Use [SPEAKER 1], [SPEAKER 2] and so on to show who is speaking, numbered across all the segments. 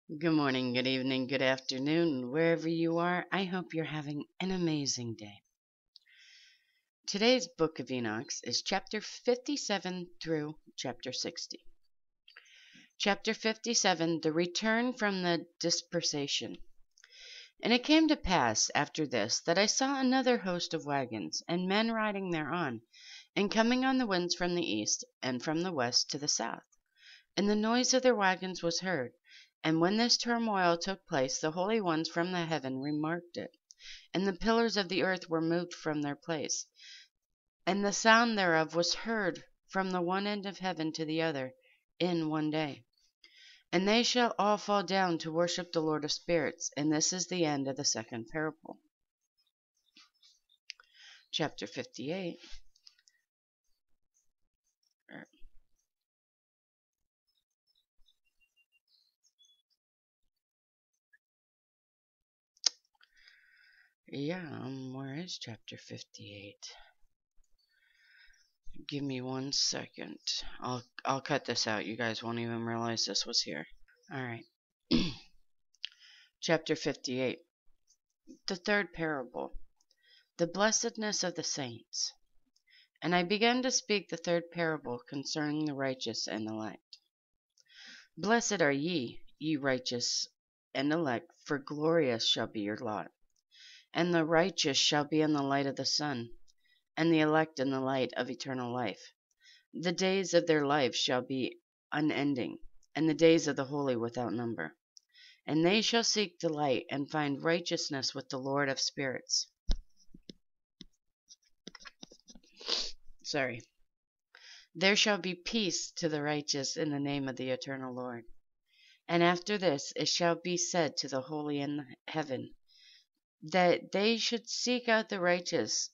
[SPEAKER 1] Good morning, good evening, good afternoon, wherever you are. I hope you're having an amazing day. Today's book of Enoch is chapter 57 through chapter 60. Chapter 57, the return from the dispersation. And it came to pass after this that I saw another host of wagons, and men riding thereon, and coming on the winds from the east, and from the west to the south. And the noise of their wagons was heard. And when this turmoil took place, the holy ones from the heaven remarked it, and the pillars of the earth were moved from their place, and the sound thereof was heard from the one end of heaven to the other in one day. And they shall all fall down to worship the Lord of spirits, and this is the end of the second parable. Chapter 58. Where is chapter 58? Give me 1 second. I'll cut this out. You guys won't even realize this was here. All right. Chapter 58. The third parable. The blessedness of the saints. And I began to speak the third parable concerning the righteous and elect. Blessed are ye, ye righteous and elect, for glorious shall be your lot. And the righteous shall be in the light of the sun, and the elect in the light of eternal life. The days of their life shall be unending, and the days of the holy without number. And they shall seek delight and find righteousness with the Lord of spirits. There shall be peace to the righteous in the name of the eternal Lord. And after this it shall be said to the holy in heaven, that they should seek out the righteous,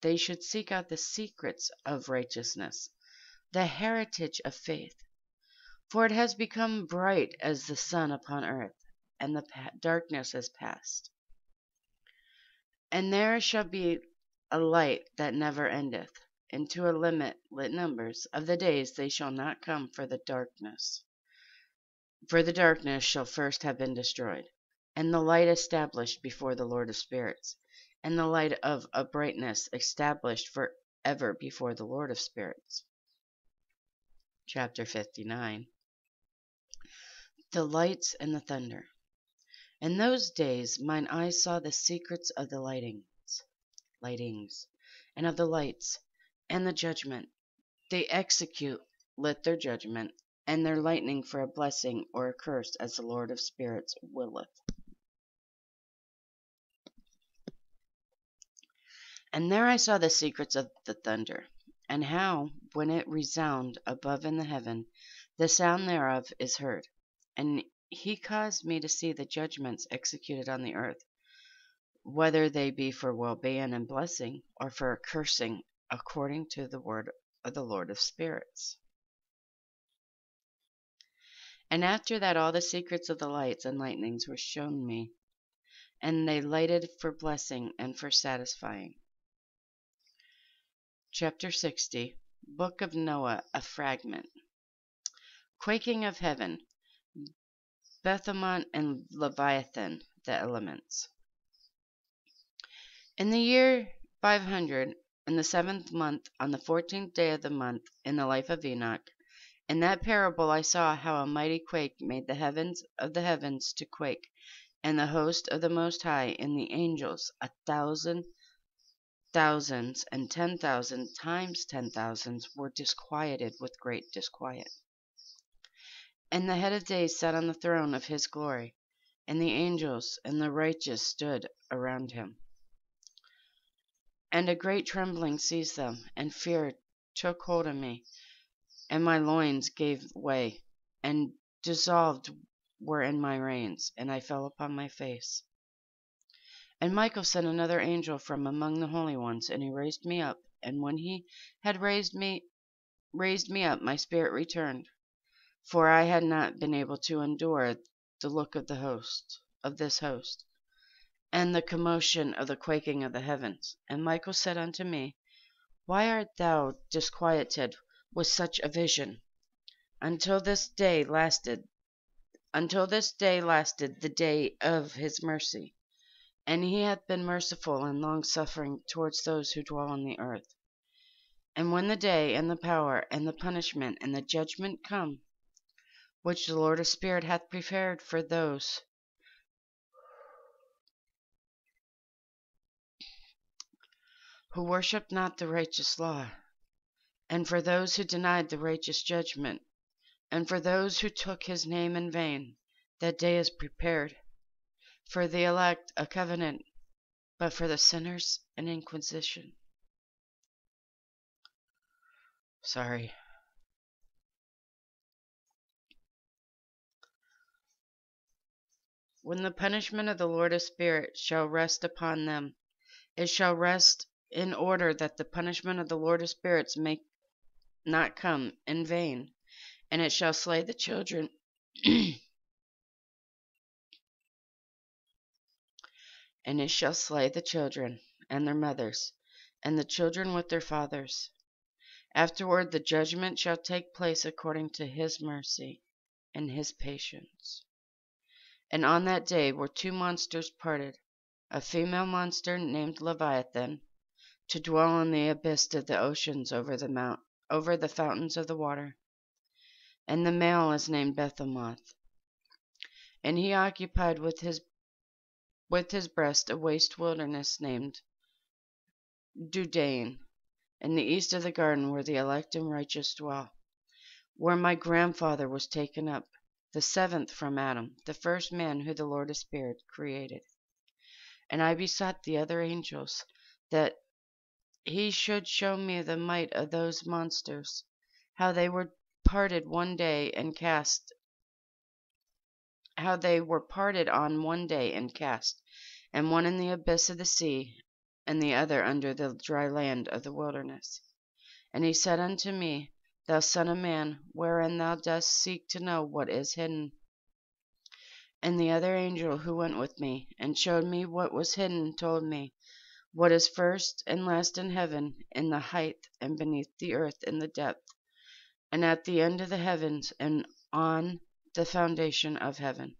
[SPEAKER 1] they should seek out the secrets of righteousness, the heritage of faith. For it has become bright as the sun upon earth, and the darkness is past. And there shall be a light that never endeth, and to a lit numbers of the days they shall not come for the darkness. For the darkness shall first have been destroyed, and the light established before the Lord of spirits, and the light of a brightness established for ever before the Lord of spirits. Chapter 59. The lights and the thunder. In those days mine eyes saw the secrets of the lightings, and of the lights, and the judgment. They execute lit their judgment, and their lightning for a blessing or a curse, as the Lord of spirits willeth. And there I saw the secrets of the thunder, and how, when it resound above in the heaven, the sound thereof is heard. And he caused me to see the judgments executed on the earth, whether they be for well-being and blessing, or for a cursing, according to the word of the Lord of spirits. And after that all the secrets of the lights and lightnings were shown me, and they lighted for blessing and for satisfying. Chapter 60. Book of Noah, a fragment. Quaking of heaven. Bethamont and Leviathan, the elements. In the year 500, in the 7th month, on the 14th day of the month, in the life of Enoch, in that parable I saw how a mighty quake made the heavens of the heavens to quake, and the host of the Most High and the angels 1,000 thousands and 10,000 times 10,000s were disquieted with great disquiet. And the head of days sat on the throne of his glory, and the angels and the righteous stood around him. And a great trembling seized them, and fear took hold of me, and my loins gave way, and dissolved were in my reins, and I fell upon my face. And Michael sent another angel from among the holy ones, and he raised me up, and when he had raised me up, my spirit returned, for I had not been able to endure the look of this host, and the commotion of the quaking of the heavens. And Michael said unto me, Why art thou disquieted with such a vision? Until this day lasted until this day lasted the day of his mercy. And he hath been merciful and longsuffering towards those who dwell on the earth. And when the day, and the power, and the punishment, and the judgment come, which the Lord of Spirit hath prepared for those who worship not the righteous law, and for those who denied the righteous judgment, and for those who took his name in vain, that day is prepared. For the elect a covenant, but for the sinners an inquisition. When the punishment of the Lord of Spirit shall rest upon them, it shall rest in order that the punishment of the Lord of Spirits may not come in vain, and it shall slay the children. And it shall slay the children and their mothers, and the children with their fathers. Afterward the judgment shall take place according to his mercy and his patience. And on that day were two monsters parted, a female monster named Leviathan, to dwell in the abyss of the oceans over the fountains of the water, and the male is named Behemoth. And he occupied with his breast a waste wilderness named Dudain, in the east of the garden where the elect and righteous dwell, where my grandfather was taken up, the seventh from Adam, the first man who the Lord of Spirit created. And I besought the other angels that he should show me the might of those monsters, how they were parted on one day and cast, and one in the abyss of the sea, and the other under the dry land of the wilderness. And he said unto me, Thou son of man, wherein thou dost seek to know what is hidden. And the other angel who went with me, and showed me what was hidden, told me, what is first and last in heaven, in the height, and beneath the earth in the depth, and at the end of the heavens, and on the foundation of heaven.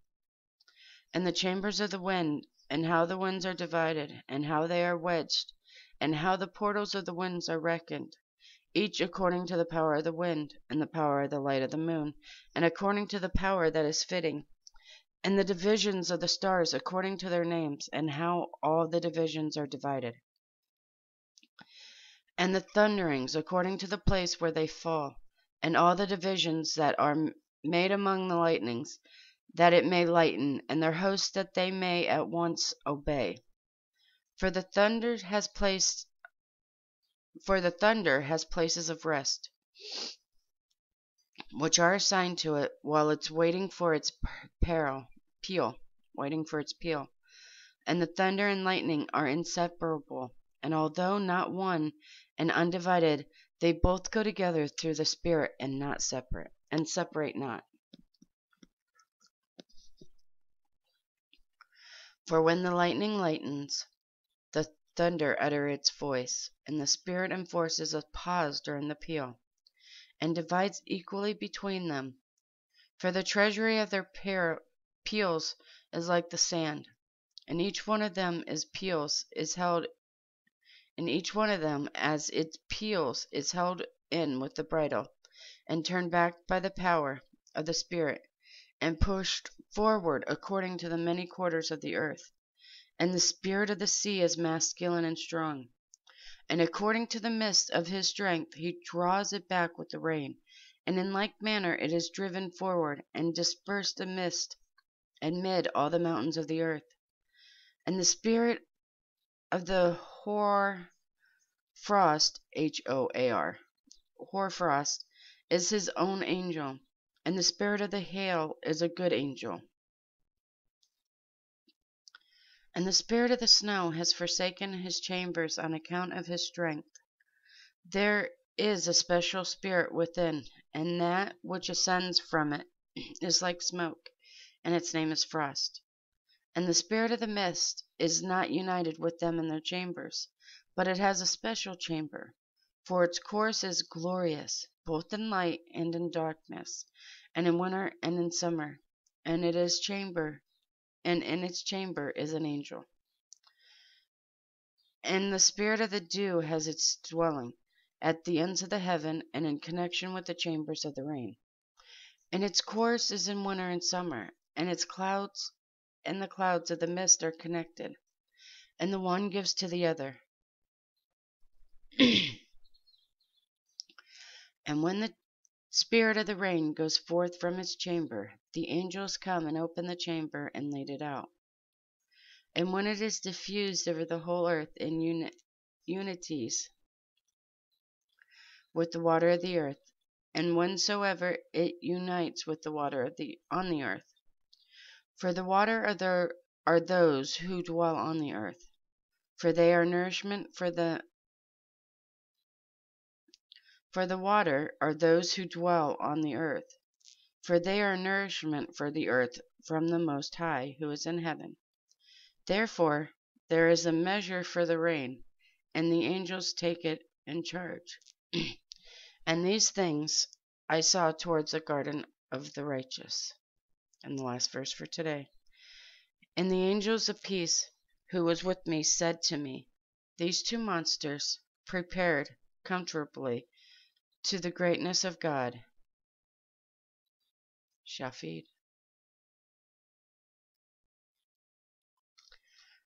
[SPEAKER 1] And the chambers of the wind, and how the winds are divided, and how they are wedged, and how the portals of the winds are reckoned, each according to the power of the wind, and the power of the light of the moon, and according to the power that is fitting, and the divisions of the stars according to their names, and how all the divisions are divided, and the thunderings according to the place where they fall, and all the divisions that are made among the lightnings, that it may lighten, and their hosts that they may at once obey. For the thunder has places of rest, which are assigned to it while it's waiting for its peal. And the thunder and lightning are inseparable, and although not one and undivided, they both go together through the Spirit and separate not. For when the lightning lightens, the thunder utter its voice, and the Spirit enforces a pause during the peal, and divides equally between them. For the treasury of their peals is like the sand, and each one of them as its peals is held in with the bridle, and turned back by the power of the Spirit, and pushed forward according to the many quarters of the earth. And the spirit of the sea is masculine and strong, and according to the mist of his strength he draws it back with the rain, and in like manner it is driven forward, and dispersed amid all the mountains of the earth. And the spirit of the hoar frost, hoarfrost, is his own angel, and the spirit of the hail is a good angel. And the spirit of the snow has forsaken his chambers on account of his strength. There is a special spirit within, and that which ascends from it is like smoke, and its name is frost. And the spirit of the mist is not united with them in their chambers, but it has a special chamber, for its course is glorious, both in light and in darkness, and in winter and in summer. and it is chamber, and in its chamber is an angel. And the spirit of the dew has its dwelling at the ends of the heaven, and in connection with the chambers of the rain. And its course is in winter and summer, and its clouds and the clouds of the mist are connected, and the one gives to the other. And when the spirit of the rain goes forth from its chamber, the angels come and open the chamber and lead it out. And when it is diffused over the whole earth in unities with the water of the earth, and whensoever it unites with the water of on the earth, for the water are those who dwell on the earth, for they are nourishment for the water are those who dwell on the earth, for they are nourishment for the earth from the Most High, who is in heaven. Therefore there is a measure for the rain, and the angels take it in charge. And these things I saw towards the garden of the righteous. And the last verse for today. And the angels of peace who was with me said to me, these two monsters, prepared comfortably to the greatness of God, shall feed.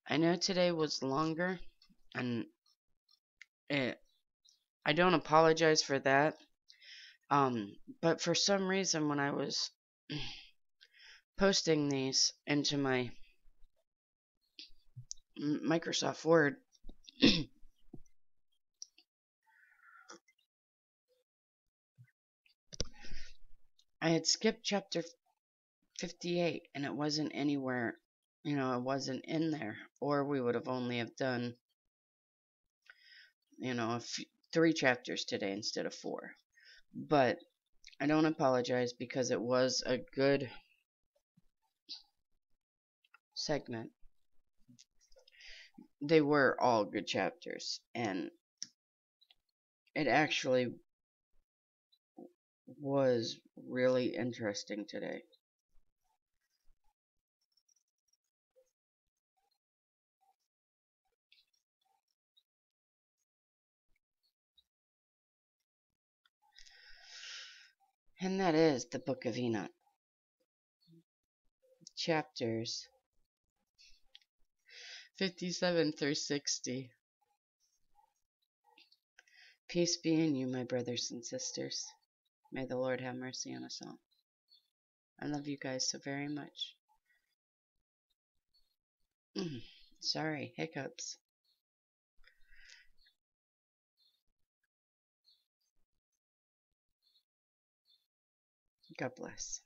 [SPEAKER 1] I know today was longer, and I don't apologize for that. But for some reason, when I was posting these into my Microsoft Word, I had skipped chapter 58, and it wasn't anywhere, it wasn't in there, or we would have only have done, 3 chapters today instead of 4. But I don't apologize, because it was a good segment. They were all good chapters, and it actually was really interesting today. And that is the book of Enoch, chapters 57 through 60. Peace be in you, my brothers and sisters. May the Lord have mercy on us all. I love you guys so very much. Sorry, hiccups. God bless.